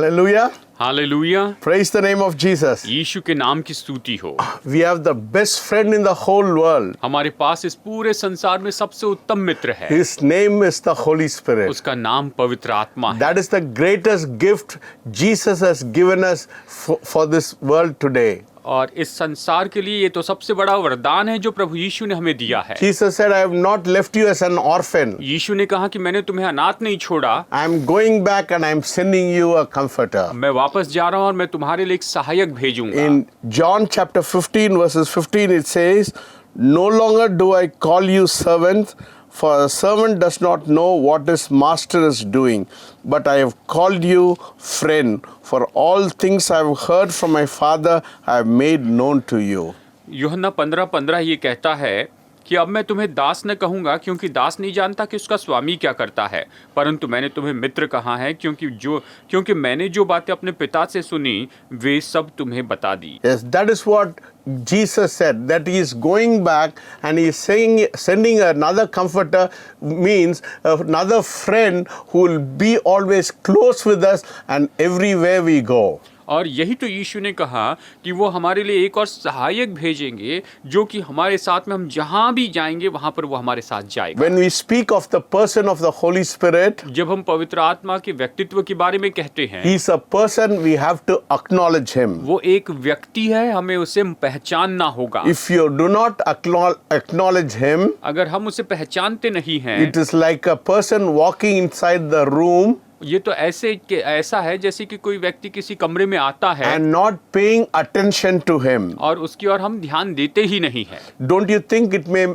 Hallelujah. Hallelujah. Praise the name of Jesus. यीशु के नाम की स्तुति हो। We have the best friend in the whole world. हमारे पास इस पूरे संसार में सबसे उत्तम मित्र है। His name is the Holy Spirit. उसका नाम पवित्र आत्मा है। That is the greatest gift Jesus has given us for this world today. और इस संसार के लिए ये तो सबसे बड़ा वरदान है जो प्रभु यीशु ने हमें दिया है। Jesus said, I have not left you as an orphan. यीशु ने कहा कि मैंने तुम्हें अनाथ नहीं छोड़ा। I am going back and I am sending you a comforter. मैं वापस जा रहा हूँ और मैं तुम्हारे लिए एक सहायक भेजूंगा। In John chapter 15 verses 15 it says, No longer do I call you servants, for a servant does not know what his master is doing, but I have called you friend, for all things I have heard from my Father I have made known to you. यूहन्ना 15:15 ये कहता है कि अब मैं तुम्हें दास न कहूँगा, क्योंकि दास नहीं जानता कि उसका स्वामी क्या करता है, परंतु मैंने तुम्हें मित्र कहा है, क्योंकि मैंने जो बातें अपने पिता से सुनी वे सब तुम्हें बता दी। Yes, that is what Jesus said, that he is going back and he is sending another comforter, means another friend who will be always close with us and everywhere we go. और यही तो यीशु ने कहा कि वो हमारे लिए एक और सहायक भेजेंगे जो कि हमारे साथ में हम जहाँ भी जाएंगे वहाँ पर वो हमारे साथ जाएगा। When we speak of the person of the Holy Spirit, जब हम पवित्र आत्मा के व्यक्तित्व के बारे में कहते हैं, he is a person, we have to acknowledge him. वो एक व्यक्ति है, हमें उसे पहचानना होगा। If you do not acknowledge him, अगर हम उसे पहचानते नहीं हैं, it is like a person walking inside the room ये तो ऐसा है जैसे कि कोई व्यक्ति किसी कमरे में आता है and not paying attention to him. और उसकी ओर हम ध्यान देते ही नहीं है। Don't you think it may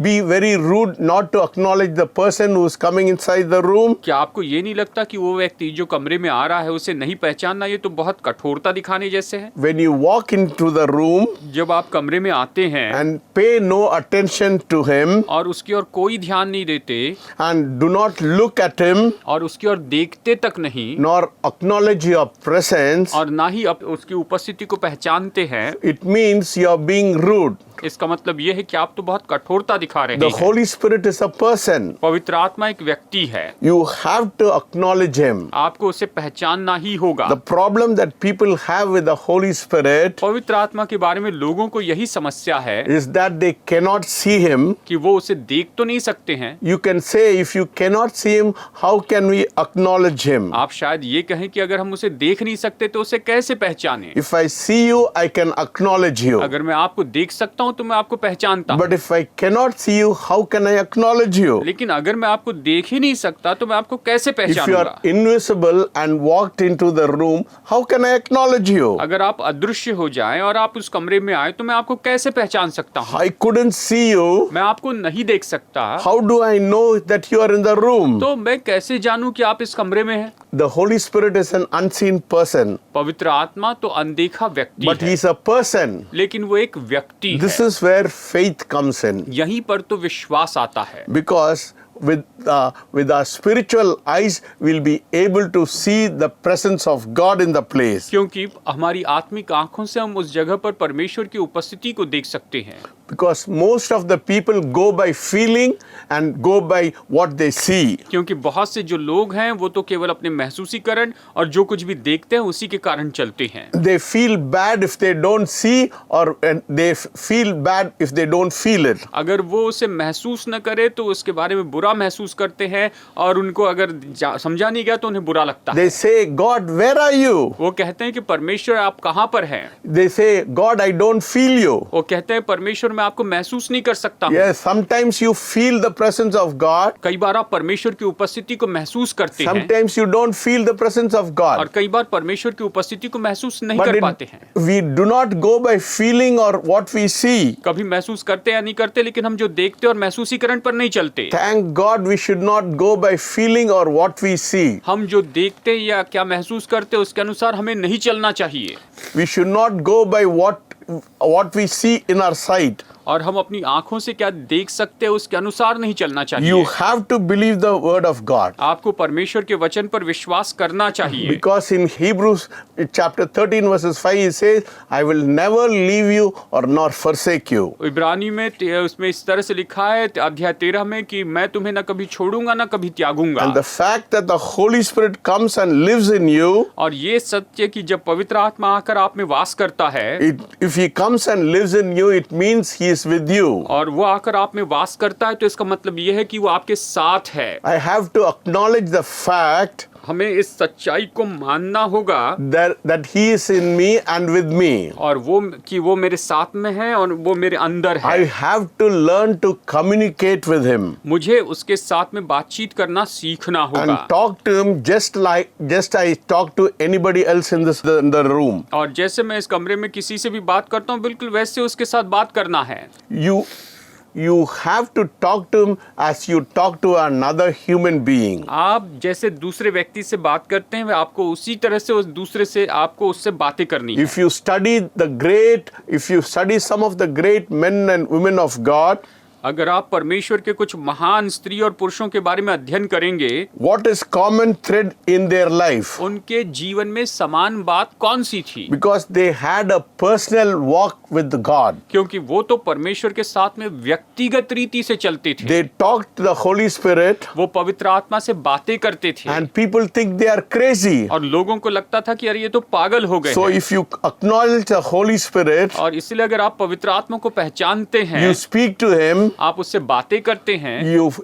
be very rude not to acknowledge the person who is coming inside the room? क्या आपको ये नहीं लगता कि वो व्यक्ति जो कमरे में आ रहा है उसे नहीं पहचानना ये तो बहुत कठोरता दिखाने जैसे है? When you walk into the room जब आप कमरे में आते हैं and pay no attention to him और उसकी ओर कोई ध्यान नहीं देते and do not look at him और उसकी ओर देखते तक नहीं nor acknowledge your presence, और ना ही उसकी उपस्थिति को पहचानते हैं, it means you are being rude. इसका मतलब ये है कि आप तो बहुत कठोरता दिखा रहे The हैं। Holy Spirit is a person. पवित्र आत्मा एक व्यक्ति है, You have to acknowledge him. आपको उसे पहचानना ही होगा। The problem that people have with the Holy Spirit पवित्र आत्मा के बारे में लोगों को यही समस्या है is that they cannot see him. कि वो उसे देख तो नहीं सकते हैं। You can say, if you cannot see him, how can we acknowledge him? आप शायद ये कहें कि अगर हम उसे देख नहीं सकते तो उसे कैसे पहचानें? If I see you, I can acknowledge you. अगर मैं आपको देख सकता हूँ तो मैं आपको पहचानता हूँ, But if I cannot see you, how can I acknowledge you? लेकिन अगर मैं आपको देख ही नहीं सकता तो मैं आपको कैसे If you पहचानूंगा? are invisible and walked into the room, how can I acknowledge you? अगर आप अदृश्य हो जाएं और आप उस कमरे में आए तो मैं आपको कैसे पहचान सकता हूँ? I couldn't see you. मैं आपको नहीं देख सकता, How do I know that you are in the room? तो मैं कैसे जानूं कि आप इस कमरे में हैं? The Holy Spirit is an unseen person, पवित्र आत्मा तो अनदेखा व्यक्ति but है, he is a person. लेकिन वो एक व्यक्ति This है। is where faith comes in. यहीं पर तो विश्वास आता है, Because with our spiritual eyes, we'll be able to see the presence of God in the place. क्योंकि हमारी आत्मिक आंखों से हम उस जगह पर परमेश्वर की उपस्थिति को देख सकते हैं। Because most of the people go by feeling and go by what they see. क्योंकि बहुत से जो लोग हैं वो तो केवल अपने महसूसीकरण और जो कुछ भी देखते हैं उसी के कारण चलते हैं। They feel bad if they don't see, or they feel bad if they don't feel it. अगर वो उसे महसूस न करे तो उसके बारे में बुरा महसूस करते हैं, और उनको अगर समझा नहीं गया तो उन्हें बुरा लगता है। They say, God, where are you? वो कहते हैं कि परमेश्वर आप कहाँ पर हैं? They say, God, I don't feel you. वो कहते हैं परमेश्वर मैं आपको महसूस नहीं कर सकता हूँ। Yes, sometimes you feel the presence of God. कई बार आप परमेश्वर की उपस्थिति को महसूस करते हैं, Sometimes you don't feel the presence of और God. कई बार परमेश्वर की उपस्थिति को महसूस नहीं But कर पाते हैं। we do not go by feeling or what we see. कभी महसूस करते या नहीं करते, लेकिन हम जो देखते और महसूसीकरण पर नहीं चलते। Thank God we should not go by feeling or what we see. हम जो देखते या क्या महसूस करते उसके अनुसार हमें नहीं चलना चाहिए। We should not go by what we see in our sight. और हम अपनी आंखों से क्या देख सकते हैं उसके अनुसार नहीं चलना चाहिए। You have to believe the word of God. आपको परमेश्वर के वचन पर विश्वास करना चाहिए, Because in Hebrews chapter 13 verses 5 it says, I will never leave you or nor forsake you. इब्रानी में उसमें इस तरह से लिखा है अध्याय 13 में कि मैं तुम्हें न कभी छोड़ूंगा न कभी त्यागूंगा। And the fact that the Holy Spirit comes and lives in you, और ये सत्य कि जब पवित्र आत्मा आकर आप में वास करता है, if he comes and lives in you, it means he is with you. और वो आकर आप में वास करता है तो इसका मतलब ये है कि वो आपके साथ है। I have to acknowledge the fact हमें इस सच्चाई को मानना होगा that he is in me and with me. और वो कि वो मेरे साथ में है और वो मेरे अंदर है। I have to learn to communicate with him मुझे उसके साथ में बातचीत करना सीखना and होगा talk to him just I talk to anybody else in the room. और जैसे मैं इस कमरे में किसी से भी बात करता हूँ बिल्कुल वैसे उसके साथ बात करना है। You have to talk to him as you talk to another human being. आप जैसे दूसरे व्यक्ति से बात करते हैं आपको उसी तरह से उस दूसरे से आपको उससे बातें करनी है। If you study some of the great men and women of God, अगर आप परमेश्वर के कुछ महान स्त्री और पुरुषों के बारे में अध्ययन करेंगे, what is common thread in their life? उनके जीवन में समान बात कौन सी थी? Because they had a personal walk with God. क्योंकि वो तो परमेश्वर के साथ में व्यक्तिगत रीति से चलते थे। They talked to the Holy Spirit. वो पवित्र आत्मा से बातें करते थे। And people think they are crazy. और लोगों को लगता था कि अरे ये तो पागल हो गए So हैं। if you acknowledge the Holy Spirit, और इसलिए अगर आप पवित्र आत्मा को पहचानते हैं, you speak to him. आप उससे बातें करते हैं।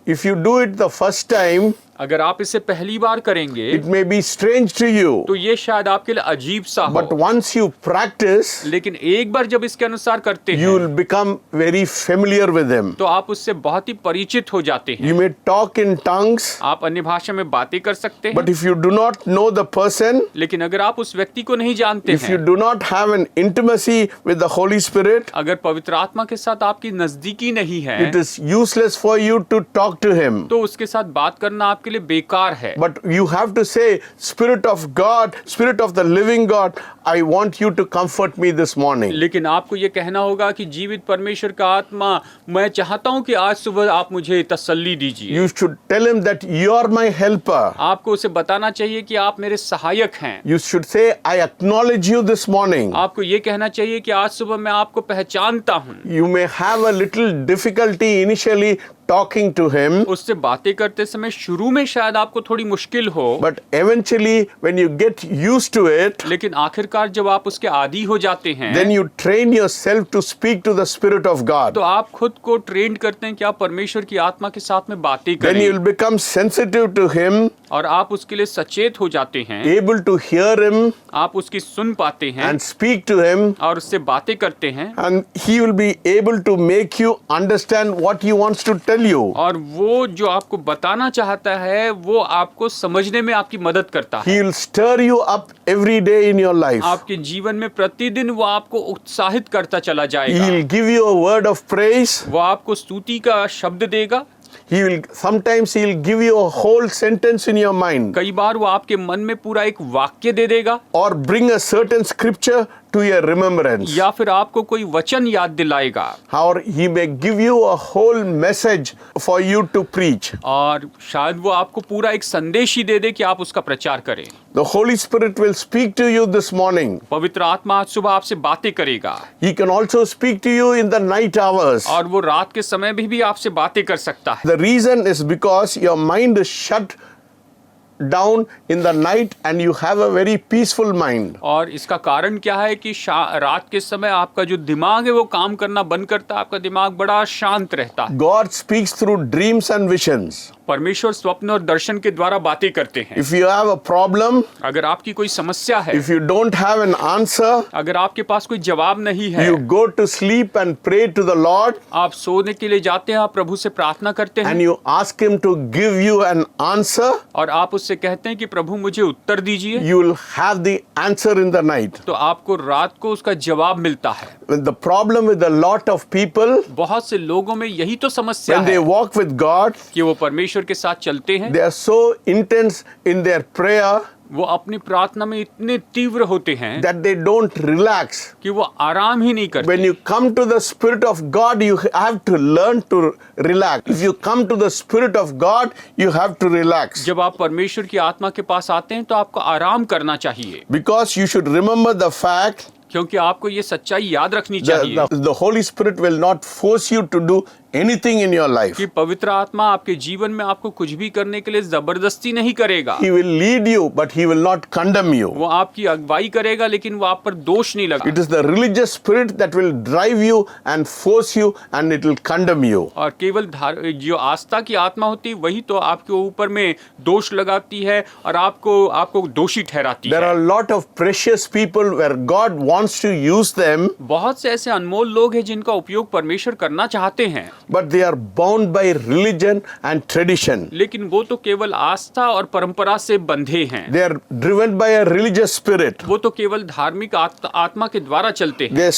If you do it the first time, अगर आप इसे पहली बार करेंगे it may be strange to you. तो ये शायद आपके लिए अजीब सा हो। But once you practice, लेकिन एक बार जब इसके अनुसार करते you हैं will become very familiar with him. तो आप उससे बहुत ही परिचित हो जाते हैं। You may talk in tongues, आप अन्य भाषा में बातें कर सकते हैं, but if you do not know the person, लेकिन अगर आप उस व्यक्ति को नहीं जानते if you हैं, do not have an intimacy with the Holy Spirit, अगर पवित्र आत्मा के साथ आपकी नजदीकी नहीं है, it is useless for you to talk to him. तो उसके साथ बात करना आपके लिए बेकार है। But you have to say, Spirit of God, Spirit of the living God, I want you to comfort me this morning. लेकिन आपको ये कहना होगा कि जीवित परमेश्वर का आत्मा, मैं चाहता हूँ कि आज सुबह आप मुझे तसल्ली दीजिए। You should tell him that you are my helper. आपको उसे बताना चाहिए कि आप मेरे सहायक हैं। You should say, I acknowledge you this morning. आपको ये कहना चाहिए कि आज सुबह मैं आपको पहचानता हूँ। You may have a little difficulty initially talking to him, उससे बातें करते समय शुरू में शायद आपको थोड़ी मुश्किल हो, but eventually when you get used to it, लेकिन आखिरकार जब आप उसके आदी हो जाते हैं, then you train yourself to speak to the Spirit of God. तो आप खुद को ट्रेन करते हैं कि आप परमेश्वर की आत्मा के साथ में बातें Then you will करें, become sensitive to him, और आप उसके लिए सचेत हो जाते हैं, able to hear him आप उसकी सुन पाते हैं and speak to him, और उससे बातें करते हैं, and he will be able to make you understand what he wants to tell you. और वो जो आपको बताना चाहता है वो आपको समझने में आपकी मदद करता है। He will stir you up every day in your life. आपके जीवन में प्रतिदिन वो आपको उत्साहित करता चला He जाएगा। will give you a word of praise. वो आपको स्तुति का शब्द देगा। Sometimes he will give you a whole sentence in your mind, कई बार वो आपके मन में पूरा एक वाक्य दे देगा, or bring a certain scripture to your remembrance, या फिर आपको कोई वचन याद दिलाएगा, or he may give you a whole message for you to preach. और शायद वो आपको पूरा एक संदेश ही दे दे कि आप उसका प्रचार करें। The Holy Spirit will speak to you this morning. पवित्र आत्मा आज सुबह आपसे बातें करेगा, He can also speak to you in the night hours. और वो रात के समय भी आपसे बातें कर सकता है। The reason is because your mind is shut down in the night and you have a very peaceful mind. और इसका कारण क्या है कि रात के समय आपका जो दिमाग है वो काम करना बंद करता है, आपका दिमाग बड़ा शांत रहता है। God speaks through dreams and visions. परमेश्वर स्वप्न और दर्शन के द्वारा बातें करते हैं। If you have a problem, अगर आपकी कोई समस्या है, if you don't have an answer, अगर आपके पास कोई जवाब नहीं है, you go to sleep and pray to the Lord, आप सोने के लिए जाते हैं, आप प्रभु से प्रार्थना करते हैं, and you ask him to give you an answer, और आप उससे कहते हैं कि प्रभु मुझे उत्तर दीजिए, you will have the answer in the night. तो आपको रात को उसका जवाब मिलता है। the problem with a lot of people, बहुत से लोगों में यही तो समस्या when they है walk with God, कि वो परमेश्वर के साथ चलते हैं, they are so intense in their prayer वो अपनी प्रार्थना में इतने तीव्र होते हैं that they don't relax. कि वो आराम ही नहीं करते। When you come to the Spirit of God, you have to learn to relax. If you come to the Spirit of God, you have to relax. जब आप परमेश्वर की आत्मा के पास आते हैं तो आपको आराम करना चाहिए, Because you should remember the fact क्योंकि आपको ये सच्चाई याद रखनी that चाहिए the Holy Spirit will not force you to do anything in your life. कि पवित्र आत्मा आपके जीवन में आपको कुछ भी करने के लिए जबरदस्ती नहीं करेगा। He will lead you, but he will not condemn you. वो आपकी अगुवाई करेगा लेकिन वो आप पर दोष नहीं लगा। It is the religious spirit that will drive you and force you, and it will condemn you. और केवल जो आस्था की आत्मा होती है वही तो आपके ऊपर में दोष लगाती है और आपको दोषी ठहराती There है। are a lot of precious people where God wants to use them, बहुत से ऐसे अनमोल लोग हैं जिनका उपयोग परमेश्वर करना चाहते हैं, but they are bound by religion and tradition. लेकिन वो तो केवल आस्था और परंपरा से बंधे हैं। They are driven by a religious spirit. वो तो केवल धार्मिक आत्मा के द्वारा चलते हैं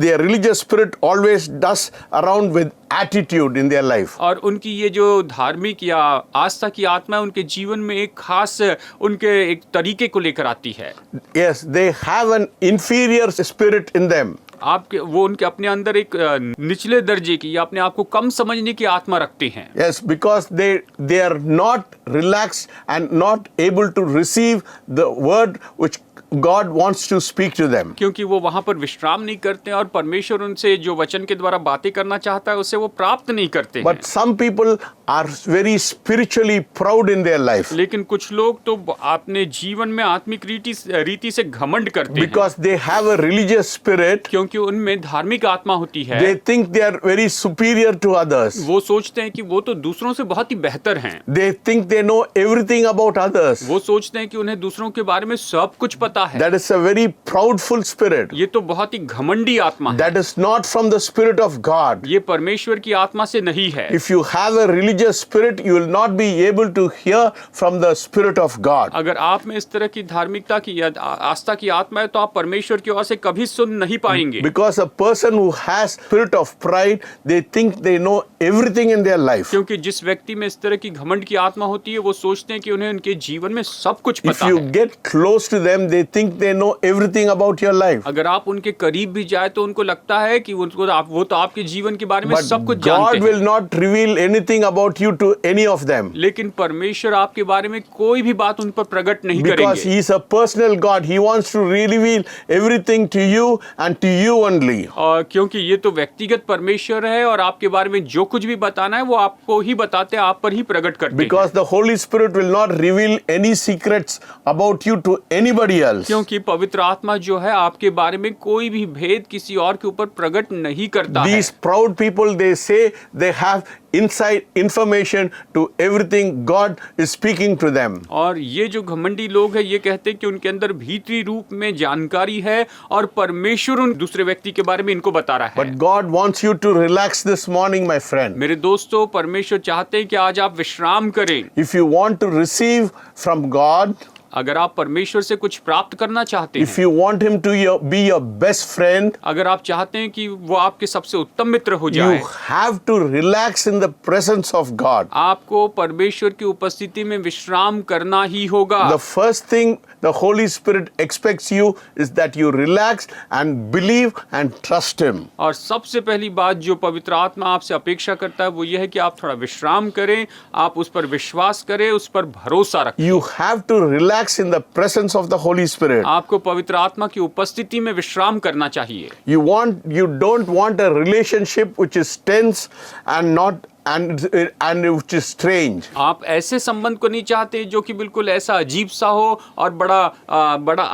Their religious spirit always does around with attitude in their life. और उनकी ये जो धार्मिक या आस्था की आत्मा है उनके जीवन में एक खास उनके एक तरीके को लेकर आती है। Yes, they have an inferior spirit in them. वो उनके अपने अंदर एक निचले दर्जे की या अपने आप को कम समझने की आत्मा रखते हैं। Yes, because they are not relaxed and not able to receive the word which God wants to speak to them. क्योंकि वो वहां पर विश्राम नहीं करते और परमेश्वर उनसे जो वचन के द्वारा बातें करना चाहता है उसे वो प्राप्त नहीं करते हैं। But some people are very spiritually proud in their life. लेकिन कुछ लोग तो अपने जीवन में आत्मिक रीति से घमंड करते हैं Because they have a religious spirit, क्योंकि उनमें धार्मिक आत्मा होती है। they think they are very superior to others. वो सोचते हैं कि वो तो दूसरों से बहुत ही बेहतर हैं। They think they know everything about others. वो सोचते हैं कि उन्हें दूसरों के बारे में सब कुछ पता है। That is a very proudful spirit. ये तो बहुत ही घमंडी आत्मा है। That is not from the Spirit of God. ये परमेश्वर की आत्मा से नहीं है। If you have a religious spirit, you will not be able to hear from the Spirit of God. अगर आप में इस तरह की धार्मिकता की या आस्था की आत्मा है तो आप परमेश्वर की ओर से कभी सुन नहीं पाएंगे। Because a person who has spirit of pride, they think they know everything in their life. क्योंकि जिस व्यक्ति में इस तरह की घमंड की आत्मा होती है वो सोचते हैं कि उन्हें उनके जीवन में सब कुछ If पता you है। get close to them, they think they know everything about your life. अगर आप उनके करीब भी जाए तो उनको लगता है कि वो तो आपके जीवन के बारे में But सब कुछ जानते God हैं। will not reveal anything about you to any of them. लेकिन परमेश्वर आपके बारे में कोई भी बात उन पर प्रकट नहीं Because करेंगे। He is a personal God. He wants to reveal everything to you and to you only. और क्योंकि ये तो व्यक्तिगत परमेश्वर है और आपके बारे में जो कुछ भी बताना है वो आपको ही बताते हैं, आप पर ही प्रकट करते हैं। Because the Holy Spirit will not reveal any secrets about you to anybody else. क्योंकि पवित्र आत्मा जो है आपके बारे में कोई भी भेद किसी और के ऊपर प्रकट नहीं करता है। These proud people, they say they have inside information to everything God is speaking to them. और ये जो घमंडी लोग हैं ये कहते हैं कि उनके अंदर भीतरी रूप में जानकारी है और परमेश्वर उन दूसरे व्यक्ति के बारे में इनको बता रहा है। But God wants you to relax this morning, my friend. मेरे दोस्तों, परमेश्वर चाहते हैं कि आज आप विश्राम करें। If you want to receive from God, अगर आप परमेश्वर से कुछ प्राप्त करना चाहते if हैं, you want Him to be your best friend, अगर आप चाहते हैं कि वो आपके सबसे उत्तम मित्र हो you जाए, have to relax in the presence of God. आपको परमेश्वर की उपस्थिति में विश्राम करना ही होगा। The first thing the Holy Spirit expects you is that you relax and believe and trust Him. और सबसे पहली बात जो पवित्र आत्मा आपसे अपेक्षा करता है वो ये है कि आप थोड़ा विश्राम करें, आप उस पर विश्वास करें, उस पर भरोसा रखें। You have to relax in the presence of the Holy Spirit. आपको पवित्र आत्मा की उपस्थिति में विश्राम करना चाहिए। You don't want a relationship which is tense and not and which is strange. आप ऐसे संबंध को नहीं चाहते जो कि बिल्कुल ऐसा अजीब सा हो और बड़ा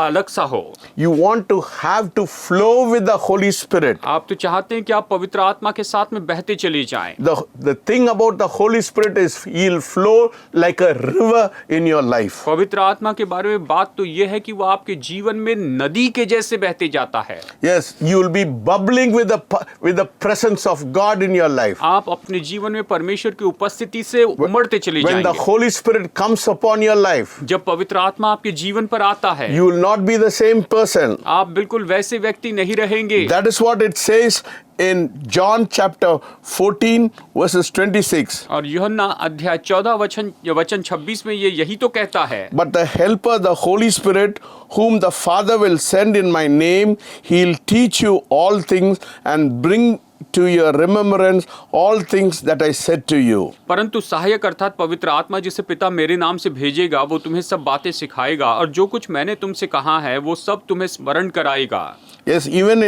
अलग सा हो। You want to have to flow with the Holy Spirit. आप तो चाहते हैं कि आप पवित्र आत्मा के साथ में बहते चले जाएं। The thing about the Holy Spirit is He'll flow like a river in your life. पवित्र आत्मा के बारे में बात तो ये है कि वो आपके जीवन में नदी के जैसे बहते जाता है। Yes, you will be bubbling with the presence of God in your life. आप अपने अपने जीवन में परमेश्वर की उपस्थिति से उमड़ते चले When the जाएंगे। Holy Spirit comes upon your life, जब पवित्र आत्मा आपके जीवन पर आता है, you will not be the same person. आप बिल्कुल वैसे व्यक्ति नहीं रहेंगे। That is what it says in John chapter 14 verses 26. और यूहन्ना अध्याय 14 वचन 26 में ये यही तो कहता है, But the helper, the Holy Spirit, whom the Father will send in my name, he'll teach you all things and bring to your remembrance all things that I said to you. परंतु सहायक अर्थात पवित्र आत्मा जिसे पिता मेरे नाम से भेजेगा, वो तुम्हें सब बातें सिखाएगा और जो कुछ मैंने तुमसे कहा है वो सब तुम्हें स्मरण कराएगा। Yes, even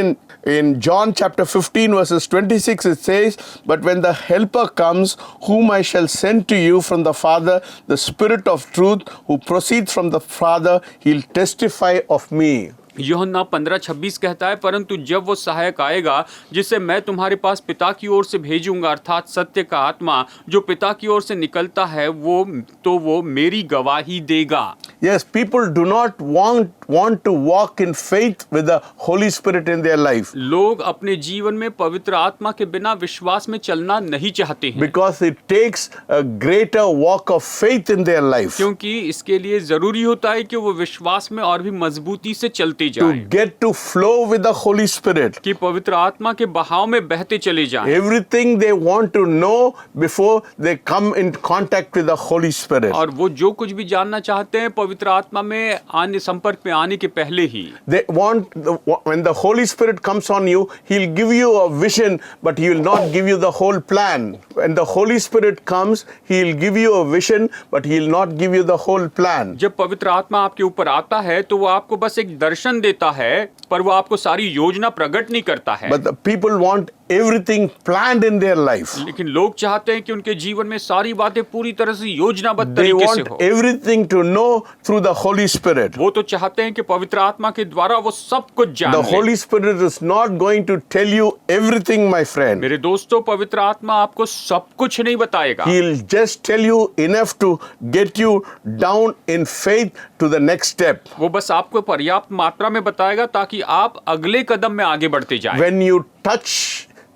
in John chapter 15 verses 26 it says, but when the helper comes, whom I shall send to you from the Father, the Spirit of truth, who proceeds from the Father, he'll testify of me. यूहन्ना 15:26 कहता है, परंतु जब वो सहायक आएगा जिसे मैं तुम्हारे पास पिता की ओर से भेजूंगा, अर्थात सत्य का आत्मा जो पिता की ओर से निकलता है, वो मेरी गवाही देगा। Yes, people do not want to walk in faith with the Holy Spirit in their life. लोग अपने जीवन में पवित्र आत्मा के बिना विश्वास में चलना नहीं चाहते हैं, Because it takes a greater walk of faith in their life क्योंकि इसके लिए जरूरी होता है कि वो विश्वास में और भी मजबूती से चलते to जाएं, get to flow with the Holy Spirit. कि पवित्र आत्मा के बहाव में बहते चले जाएं। Everything they want to know before they come in contact with the Holy Spirit. और वो जो कुछ भी जानना चाहते हैं पवित्र आत्मा में आने संपर्क में आने के पहले ही, They want, when the Holy Spirit comes on you, He'll give you a vision, but He will not give you the whole plan. When the Holy Spirit comes, He'll give you a vision, but He'll not give you the whole plan. जब पवित्र आत्मा आपके ऊपर आता है तो वो आपको बस एक दर्शन देता है, पर वो आपको सारी योजना प्रकट नहीं करता है। But the people want everything planned in their life. लेकिन लोग चाहते हैं कि उनके जीवन में सारी बातें पूरी तरह से योजनाबद्ध They तरीके से want हो। everything to know through the Holy Spirit. वो तो चाहते हैं कि पवित्र आत्मा के द्वारा वो सब कुछ जान The ले। Holy Spirit is not going to tell you everything, my friend. मेरे दोस्तों, पवित्र आत्मा आपको सब कुछ नहीं बताएगा, He'll just tell you enough to get you down in faith to the next step. वो बस आपको पर्याप्त मात्रा में बताएगा ताकि आप अगले कदम में आगे बढ़ते जाएं।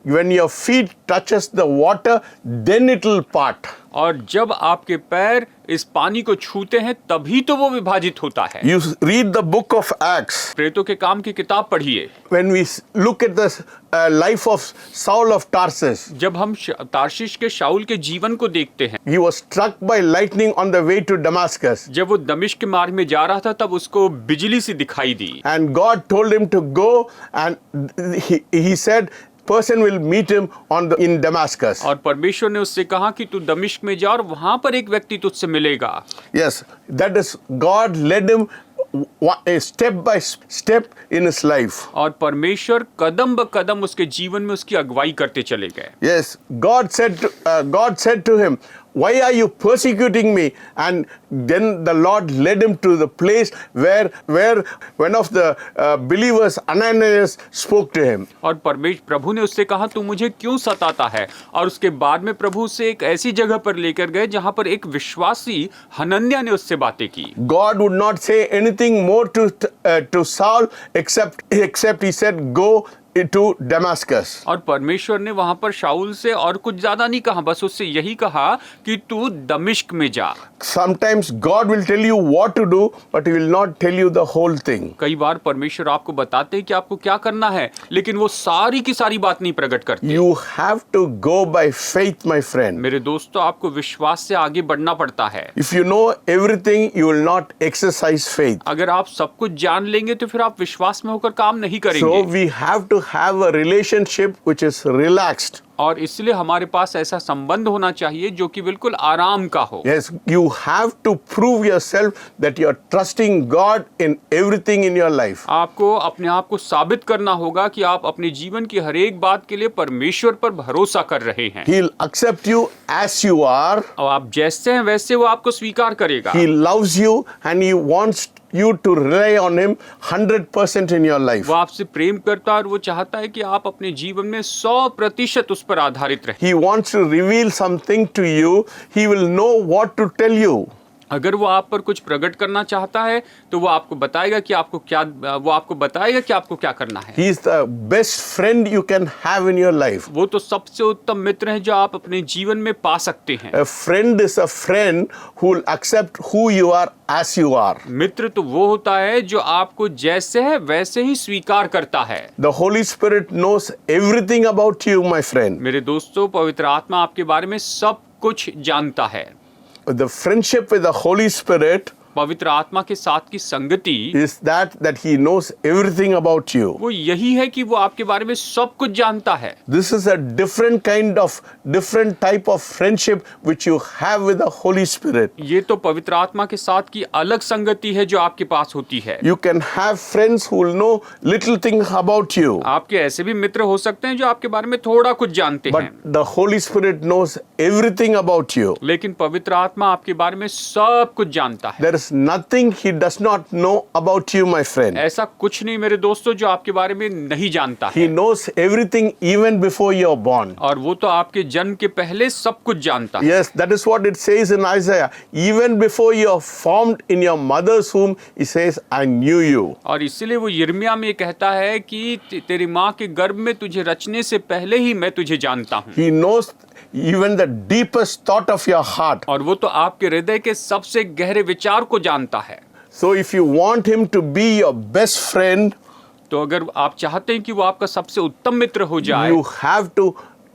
When your feet touches the water, then it will part. और जब आपके पैर इस पानी को छूते हैं तभी तो वो विभाजित होता है। You read the book of Acts. प्रेरितों के काम की किताब पढ़िए। When we look at the life of Saul of Tarsus, जब हम तार्शिश के शाऊल के जीवन को देखते हैं, he was struck by lightning on the way to Damascus. जब वो दमिश्क के मार्ग में जा रहा था तब उसको बिजली सी दिखाई दी, And God told him to go, and he said, person will meet him in Damascus. और परमेश्वर ने उससे कहा कि तू दमिश्क में जा और वहां पर एक व्यक्ति तुझसे मिलेगा। Yes, that is, God led him a step by step in his life. और परमेश्वर कदम ब कदम उसके जीवन में उसकी अगुवाई करते चले गए। Yes, God said to him, why are you persecuting me? And then the Lord led him to the place where one of the believers, Ananias, spoke to him. और प्रभु ने उससे कहा तू मुझे क्यों सताता है, और उसके बाद में प्रभु उसे एक ऐसी जगह पर लेकर गए जहां पर एक विश्वासी हनन्याह ने उससे बातें की। God would not say anything more to Saul except he said, go to Damascus. और परमेश्वर ने वहां पर शाऊल से और कुछ ज्यादा नहीं कहा, बस उससे यही कहा कि तू दमिश्क में जा। Sometimes God will tell you what to do, but He will not tell you the whole thing. कई बार परमेश्वर आपको बताते हैं कि आपको क्या करना है, लेकिन वो सारी की सारी बात नहीं प्रकट करते। You have to go by faith, my friend. मेरे दोस्तों, आपको विश्वास से आगे बढ़ना पड़ता है। If you know everything, you will not exercise faith. अगर आप सब कुछ जान लेंगे तो फिर आप विश्वास में होकर काम नहीं करेंगे। So we have to have a relationship which is relaxed. और इसलिए हमारे पास ऐसा संबंध होना चाहिए जो कि बिल्कुल आराम का हो। Yes, you have to prove yourself that you are trusting God in everything in your life. आपको अपने आप को साबित करना होगा कि आप अपने जीवन की हर एक बात के लिए परमेश्वर पर भरोसा कर रहे हैं। He'll accept you as you are. और आप जैसे हैं वैसे वो आपको स्वीकार करेगा। He loves you and He wants you to rely on Him 100% in your life. वो आपसे प्रेम करता है और वो चाहता है कि आप अपने जीवन में 100% उस पर आधारित रहें। He wants to reveal something to you. He will know what to tell you. अगर वो आप पर कुछ प्रकट करना चाहता है तो वो आपको बताएगा कि आपको क्या करना है। He is the best friend you can have in your life. वो तो सबसे उत्तम मित्र है जो आप अपने जीवन में पा सकते हैं। A friend is a friend who will accept who you are as you are. मित्र तो वो होता है जो आपको जैसे है वैसे ही स्वीकार करता है। The Holy Spirit knows everything about you, my friend. मेरे दोस्तों, पवित्र आत्मा आपके बारे में सब कुछ जानता है। The friendship with the Holy Spirit पवित्र आत्मा के साथ की संगति is that he knows everything about you. वो यही है कि वो आपके बारे में सब कुछ जानता है। This is a different type of friendship which you have with the Holy Spirit. ये तो पवित्र आत्मा के साथ की अलग संगति है जो आपके पास होती है। You can have friends who will know little things about you. आपके ऐसे भी मित्र हो सकते हैं जो आपके बारे में थोड़ा कुछ जानते हैं, But the Holy Spirit knows everything about you. लेकिन पवित्र आत्मा आपके बारे में सब कुछ जानता है। There is nothing he does not know about you, my friend. ऐसा कुछ नहीं मेरे दोस्तों जो आपके बारे में नहीं जानता He है, knows everything even before you're born. और वो तो आपके जन्म के पहले सब कुछ जानता है। Yes, that is what it says in Isaiah. Even before you are formed in your mother's womb, he says, I knew you. और इसीलिए वो यिर्मयाह में कहता है कि तेरी माँ के गर्भ में तुझे रचने से पहले ही मैं तुझे जानता हूँ। He knows even the deepest thought of your heart. और वो तो आपके हृदय के सबसे गहरे विचार को जानता है। So if you want him to be your best friend, तो अगर आप चाहते हैं कि वो आपका सबसे उत्तम मित्र हो जाए, you have to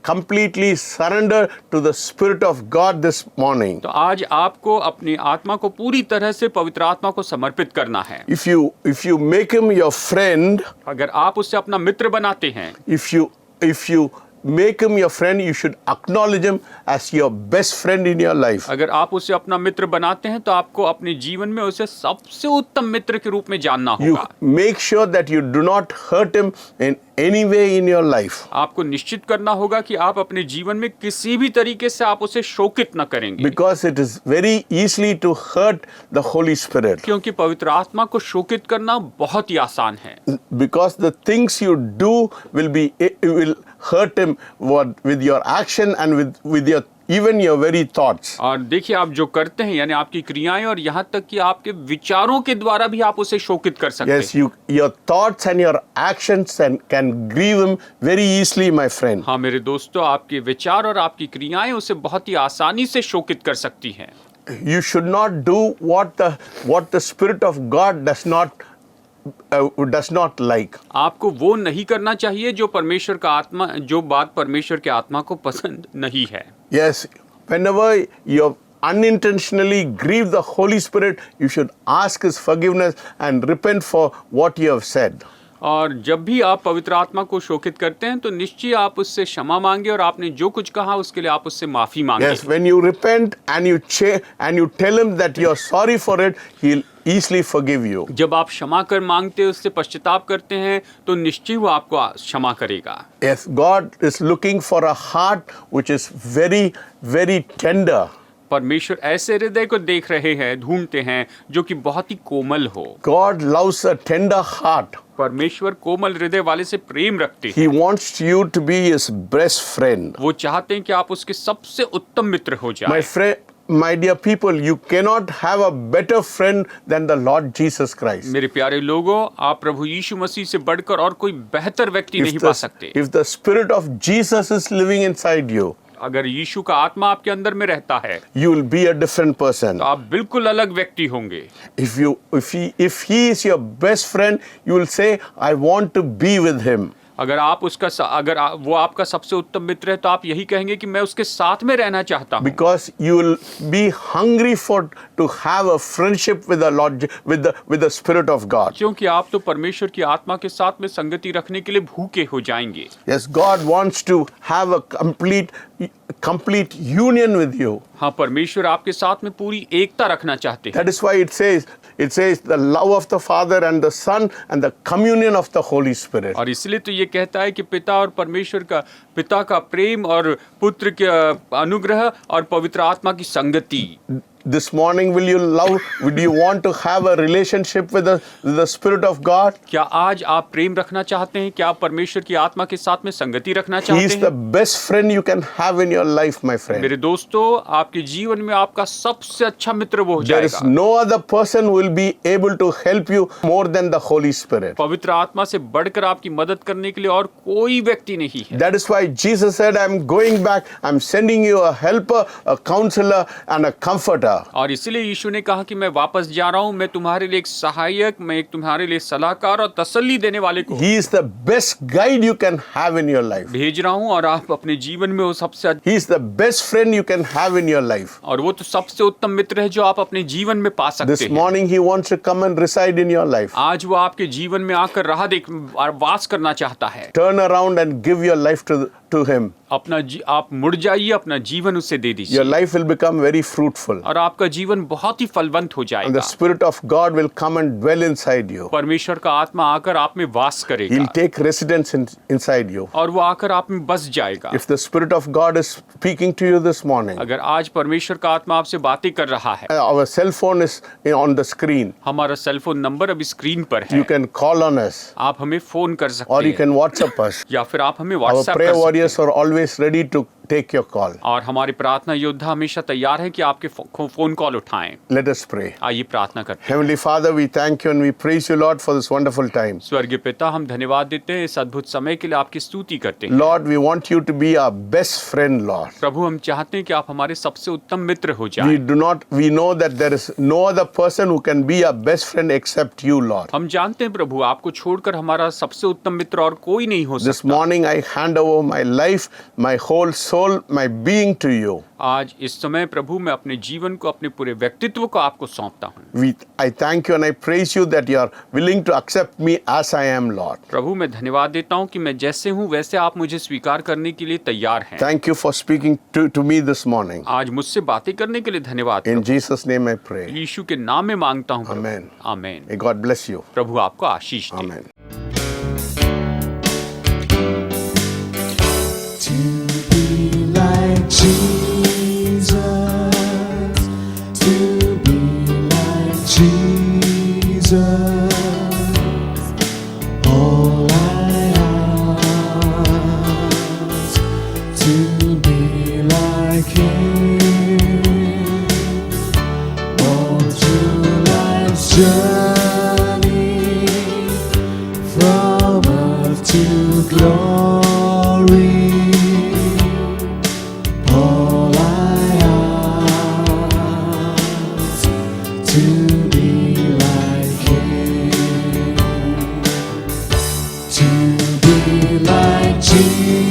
completely surrender to the Spirit of God this morning. तो आज आपको अपनी आत्मा को पूरी तरह से पवित्र आत्मा को समर्पित करना है। If you make him your friend, अगर आप उससे अपना मित्र बनाते हैं, if you make him your friend, you should acknowledge him as your best friend in your life. अगर आप उसे अपना मित्र बनाते हैं तो आपको अपने जीवन में उसे सबसे उत्तम मित्र के रूप में जानना You होगा। make sure that you do not hurt him in any way in your life. आपको निश्चित करना होगा कि आप अपने जीवन में किसी भी तरीके से आप उसे शोकित न करेंगे, Because it is very easily to hurt the Holy Spirit. क्योंकि पवित्र आत्मा को शोकित करना बहुत ही आसान है। Because the things you do will hurt him with your action and with your even your very thoughts. और देखिए, आप जो करते हैं यानी आपकी क्रियाएं और यहाँ तक कि आपके विचारों के द्वारा भी आप उसे शोकित कर सकते Yes, हैं। your thoughts and your actions can grieve him very easily, my friend. हाँ मेरे दोस्तों, आपके विचार और आपकी क्रियाएं उसे बहुत ही आसानी से शोकित कर सकती हैं। You should not do what the Spirit of God does not like. आपको वो नहीं करना चाहिए जो बात परमेश्वर के आत्मा को पसंद नहीं है। Yes, whenever you unintentionally grieve the Holy Spirit, you should ask his forgiveness and repent for what you have said. और जब भी आप पवित्र आत्मा को शोकित करते हैं तो निश्चय आप उससे क्षमा मांगे और आपने जो कुछ कहा उसके लिए आप उससे माफी मांगे। Yes, when you repent and you tell him that you are sorry for it, he'll easily forgive you. जब आप क्षमा कर मांगते हैं, उससे पश्चाताप करते हैं, तो निश्चय वो आपको क्षमा करेगा। Yes, God is looking for a heart which is very, very tender. परमेश्वर ऐसे हृदय को देख रहे हैं, ढूंढते हैं जो कि बहुत ही कोमल हो। God loves a tender heart. परमेश्वर कोमल हृदय वाले से प्रेम रखते हैं। He wants you to be his best friend. वो चाहते हैं कि आप उसके सबसे उत्तम मित्र हो जाए। My dear people, you cannot have a better friend than the Lord Jesus Christ. मेरे प्यारे लोगों, आप प्रभु यीशु मसीह से बढ़कर और कोई बेहतर व्यक्ति नहीं पा सकते। If the Spirit of Jesus is living inside you, अगर यीशु का आत्मा आपके अंदर में रहता है, you will be a different person. तो आप बिल्कुल अलग व्यक्ति होंगे। If he is your best friend, you will say, I want to be with him. अगर वो आपका सबसे उत्तम मित्र है तो आप यही कहेंगे कि मैं उसके साथ में रहना चाहता हूँ। Because you will be hungry to have a friendship with the Lord, with the Spirit of God. क्योंकि आप तो परमेश्वर की आत्मा के साथ में संगति रखने के लिए भूखे हो जाएंगे। Yes, God wants to have a complete union with you. हाँ, परमेश्वर आपके साथ में पूरी एकता रखना चाहते हैं। That is why it says the love of the Father and the Son and the communion of the Holy Spirit. और इसलिए तो ये कहता है कि पिता का प्रेम और पुत्र के अनुग्रह और पवित्र आत्मा की संगति। This morning, will you love? Would you want to have a relationship with the Spirit of God? क्या आज आप प्रेम रखना चाहते हैं? क्या आप परमेश्वर की आत्मा के साथ में संगति रखना He चाहते is हैं? the best friend you can have in your life, my friend. मेरे दोस्तों, आपके जीवन में आपका सबसे अच्छा मित्र वो हो There is जाएगा। no other person who will be able to help you more than the Holy Spirit. पवित्र आत्मा से बढ़कर आपकी मदद करने के लिए और कोई व्यक्ति नहीं है। That is why Jesus said, I'm going back, I'm sending you a helper, a counselor, and a comforter. और इसलिए यीशु ने कहा कि मैं वापस जा रहा हूं, मैं तुम्हारे लिए एक सहायक, मैं एक तुम्हारे लिए सलाहकार और तसल्ली देने वाले को He is the best guide you can have in your life. भेज रहा हूं और आप अपने जीवन में वो सबसे He is the best friend you can have in your life. और वो तो सबसे उत्तम मित्र है जो आप अपने जीवन में पा सकते This हैं। morning He wants to come and reside in your life. आज वो आपके जीवन में आकर राह देख और वास करना चाहता है। Turn around and give your life to Him. आप मुड़ जाइए, अपना जीवन उसे दे Your दीजिए life will become very fruitful. और आपका जीवन बहुत ही फलवंत हो And जाएगा। the Spirit of God will come and dwell inside you. परमेश्वर का आत्मा आकर आप में वास करेगा He'll take residence inside you. और वो आकर आप में बस जाएगा। If the Spirit of God is speaking to you this morning, अगर आज परमेश्वर का आत्मा आपसे बातें कर रहा है, our cell phone is on the screen. हमारा सेल फोन नंबर अभी स्क्रीन पर है। You can call on us आप हमें फोन कर सकते or you हैं can WhatsApp us. या फिर आप हमें Our व्हाट्सएप prayer कर सकते warriors are always ready to take your call. हैं और हमारे प्रार्थना योद्धा हमेशा तैयार है कि आपके फोन कॉल उठाएं। Let us pray. आइए प्रार्थना करते हैं। Heavenly Father, we thank you and we praise you, Lord, for this wonderful time. स्वर्गीय पिता, हम धन्यवाद देते हैं इस अद्भुत समय के लिए, आपकी स्तुति करते हैं। Lord, we want you to be our best friend, Lord. प्रभु, हम चाहते हैं कि आप हमारे सबसे उत्तम मित्र हो We जाएं। we know that there is no other person who can be our best friend except you, Lord. हम जानते हैं प्रभु, आपको छोड़कर हमारा सबसे उत्तम मित्र और कोई नहीं हो This सकता। morning I hand over my life, my whole soul, my being to you. आज इस समय प्रभु मैं अपने जीवन को, अपने पूरे व्यक्तित्व को आपको सौंपता हूँ। I thank you and I praise you that you are willing to accept me as I am, Lord. प्रभु, मैं धन्यवाद देता हूँ कि मैं जैसे हूँ वैसे आप मुझे स्वीकार करने के लिए तैयार हैं। Thank you for speaking to me this morning. आज मुझसे बातें करने के लिए धन्यवाद। In Jesus' name I pray. यीशु के नाम में मांगता हूँ। Amen. आमीन। May God bless you. प्रभु आपको आशीष दे। Amen. To be like Jesus, all I ask, to be like Him, all through life's journey, from earth to glory. All I ask, to be like Him, to be like Jesus.